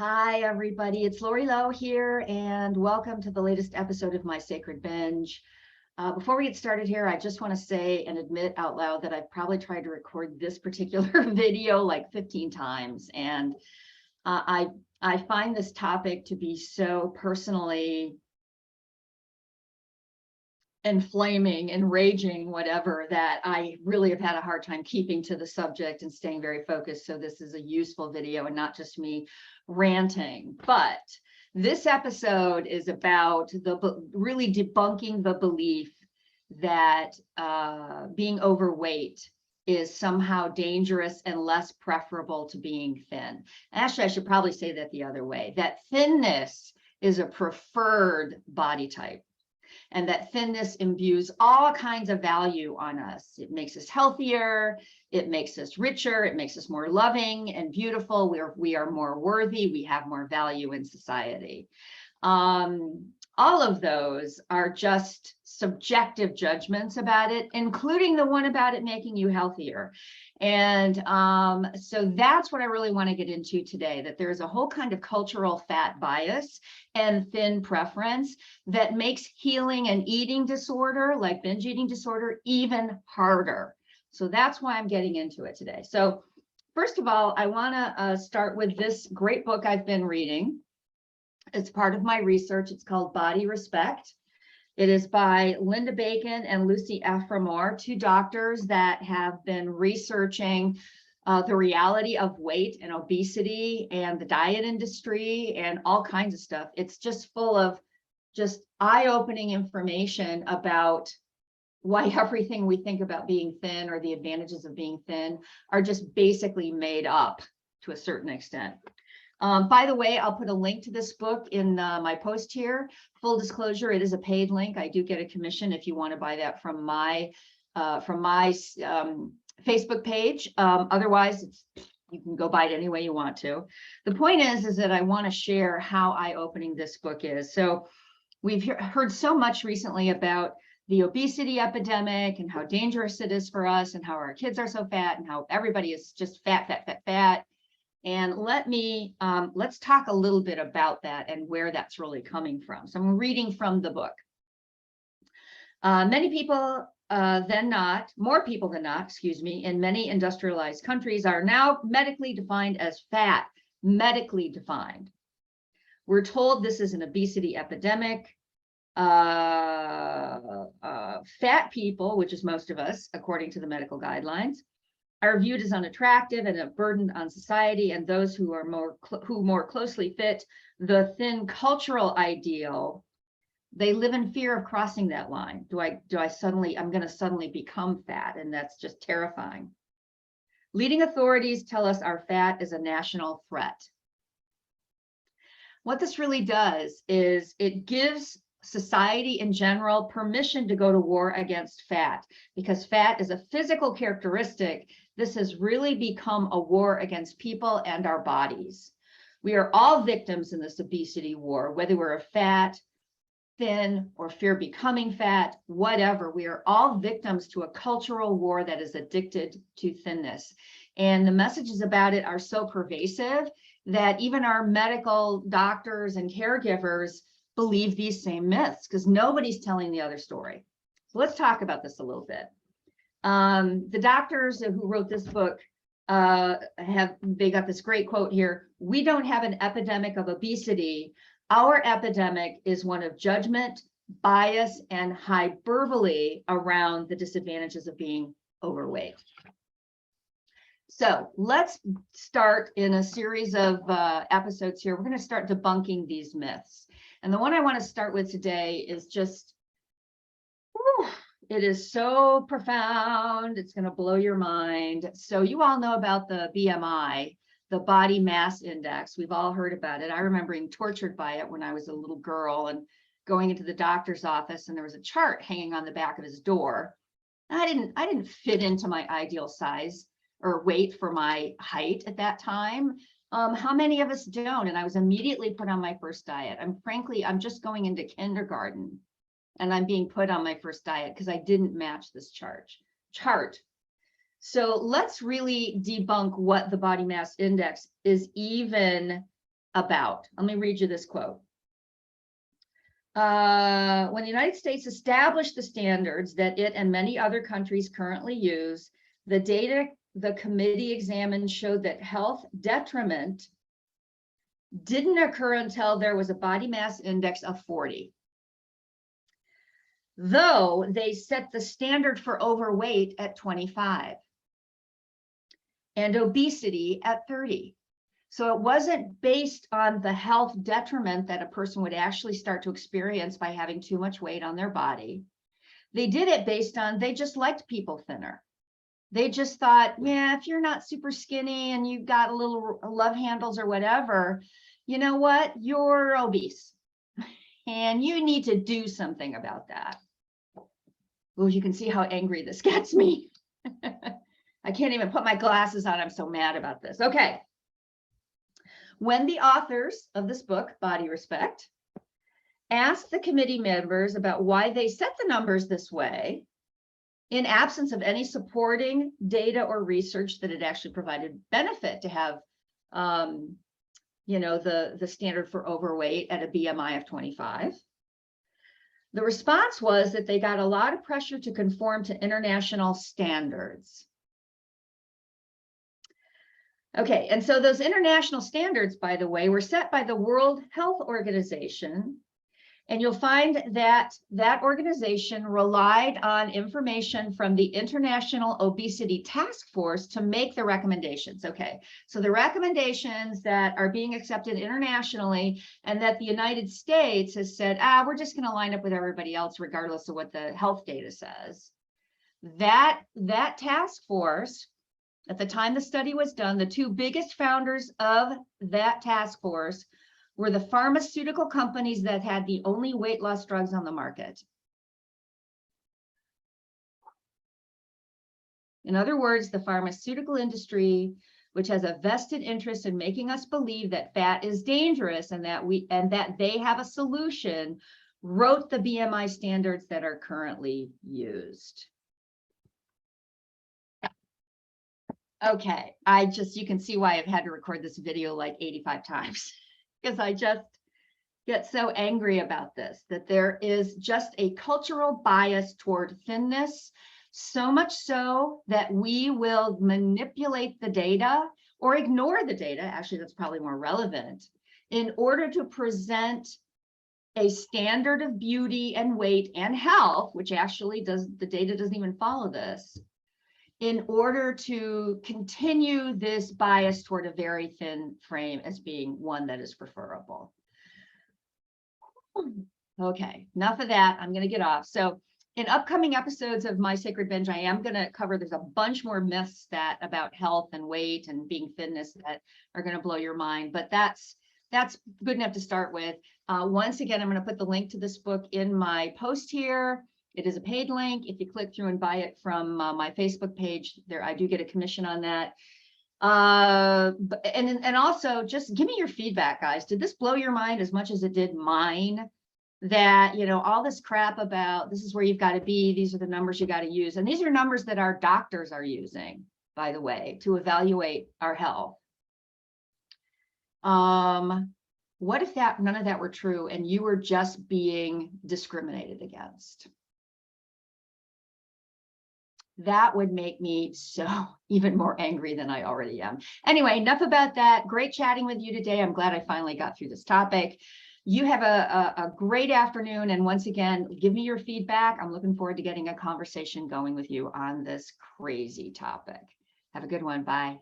Hi, everybody. It's Lori Lowe here, and welcome to the latest episode of My Sacred Binge. Before we get started here, I just want to say and admit out loud that I've probably tried to record this particular video like 15 times, and I find this topic to be so personally inflaming, enraging, whatever, that I really have had a hard time keeping to the subject and staying very focused. So this is a useful video and not just me ranting. But this episode is about really debunking the belief that being overweight is somehow dangerous and less preferable to being thin. Actually, I should probably say that the other way, that thinness is a preferred body type, and that thinness imbues all kinds of value on us. It makes us healthier, it makes us richer, it makes us more loving and beautiful. We are more worthy, we have more value in society. All of those are just subjective judgments about it, including the one about it making you healthier. And so that's what I really want to get into today, that there's a whole kind of cultural fat bias and thin preference that makes healing an eating disorder, like binge eating disorder, even harder. So that's why I'm getting into it today. So first of all, I want to start with this great book I've been reading. It's part of my research. It's called Body Respect. It is by Linda Bacon and Lucy Ephramor, two doctors that have been researching the reality of weight and obesity and the diet industry and all kinds of stuff. It's just full of just eye-opening information about why everything we think about being thin or the advantages of being thin are just basically made up to a certain extent. By the way, I'll put a link to this book in my post here. Full disclosure, it is a paid link. I do get a commission if you want to buy that from my Facebook page. Otherwise, you can go buy it any way you want to. The point is that I want to share how eye-opening this book is. So we've heard so much recently about the obesity epidemic and how dangerous it is for us and how our kids are so fat and how everybody is just fat, fat, fat, fat. And let's talk a little bit about that and where that's really coming from. So I'm reading from the book. More people than not, in many industrialized countries are now medically defined as fat, medically defined. We're told this is an obesity epidemic. Fat people, which is most of us, according to the medical guidelines, are viewed as unattractive and a burden on society, and those who are more closely fit the thin cultural ideal, they live in fear of crossing that line. I'm going to suddenly become fat, and that's just terrifying. Leading authorities tell us our fat is a national threat. What this really does is it gives society in general permission to go to war against fat, because fat is a physical characteristic. This has really become a war against people and our bodies. We are all victims in this obesity war, whether we're fat, thin, or fear becoming fat, whatever. We are all victims to a cultural war that is addicted to thinness. And the messages about it are so pervasive that even our medical doctors and caregivers believe these same myths because nobody's telling the other story. So let's talk about this a little bit. The doctors who wrote this book they got this great quote here. We don't have an epidemic of obesity. Our epidemic is one of judgment, bias, and hyperbole around the disadvantages of being overweight. So let's start in a series of episodes here. We're going to start debunking these myths. And the one I want to start with today is just, it is so profound. It's going to blow your mind. So you all know about the BMI, the body mass index. We've all heard about it. I remember being tortured by it when I was a little girl and going into the doctor's office, and there was a chart hanging on the back of his door. I didn't fit into my ideal size or weight for my height at that time. How many of us don't? And I was immediately put on my first diet. I'm just going into kindergarten and I'm being put on my first diet because I didn't match this chart. So let's really debunk what the body mass index is even about. Let me read you this quote. When the United States established the standards that it and many other countries currently use, the data the committee examined showed that health detriment didn't occur until there was a body mass index of 40. Though they set the standard for overweight at 25 and obesity at 30. So it wasn't based on the health detriment that a person would actually start to experience by having too much weight on their body. They did it based on, they just liked people thinner. They just thought, yeah, if you're not super skinny and you've got a little love handles or whatever, you know what? You're obese and you need to do something about that. Oh, you can see how angry this gets me. I can't even put my glasses on. I'm so mad about this. Okay. When the authors of this book, Body Respect, asked the committee members about why they set the numbers this way, in absence of any supporting data or research that it actually provided benefit to have, the standard for overweight at a BMI of 25. The response was that they got a lot of pressure to conform to international standards. Okay, and so those international standards, by the way, were set by the World Health Organization. And you'll find that that organization relied on information from the International Obesity Task Force to make the recommendations. Okay, so the recommendations that are being accepted internationally and that the United States has said, we're just going to line up with everybody else regardless of what the health data says. That task force, at the time the study was done, the two biggest founders of that task force were the pharmaceutical companies that had the only weight loss drugs on the market. In other words, the pharmaceutical industry, which has a vested interest in making us believe that fat is dangerous and that they have a solution, wrote the BMI standards that are currently used. Okay, you can see why I've had to record this video like 85 times. Because I just get so angry about this, that there is just a cultural bias toward thinness, so much so that we will manipulate the data or ignore the data, actually that's probably more relevant, in order to present a standard of beauty and weight and health, which actually the data doesn't even follow this, in order to continue this bias toward a very thin frame as being one that is preferable. Okay, enough of that. I'm going to get off. So in upcoming episodes of My Sacred Binge, I am going to cover, there's a bunch more myths about health and weight and being thinness that are going to blow your mind, but that's good enough to start with. Once again, I'm going to put the link to this book in my post here. It is a paid link. If you click through and buy it from my Facebook page, there I do get a commission on that. And also just give me your feedback, guys. Did this blow your mind as much as it did mine? That, all this crap about this is where you've got to be, these are the numbers you got to use. And these are numbers that our doctors are using, by the way, to evaluate our health. What if none of that were true and you were just being discriminated against? That would make me so even more angry than I already am. Anyway, enough about that. Great chatting with you today. I'm glad I finally got through this topic. You have a great afternoon. And once again, give me your feedback. I'm looking forward to getting a conversation going with you on this crazy topic. Have a good one. Bye.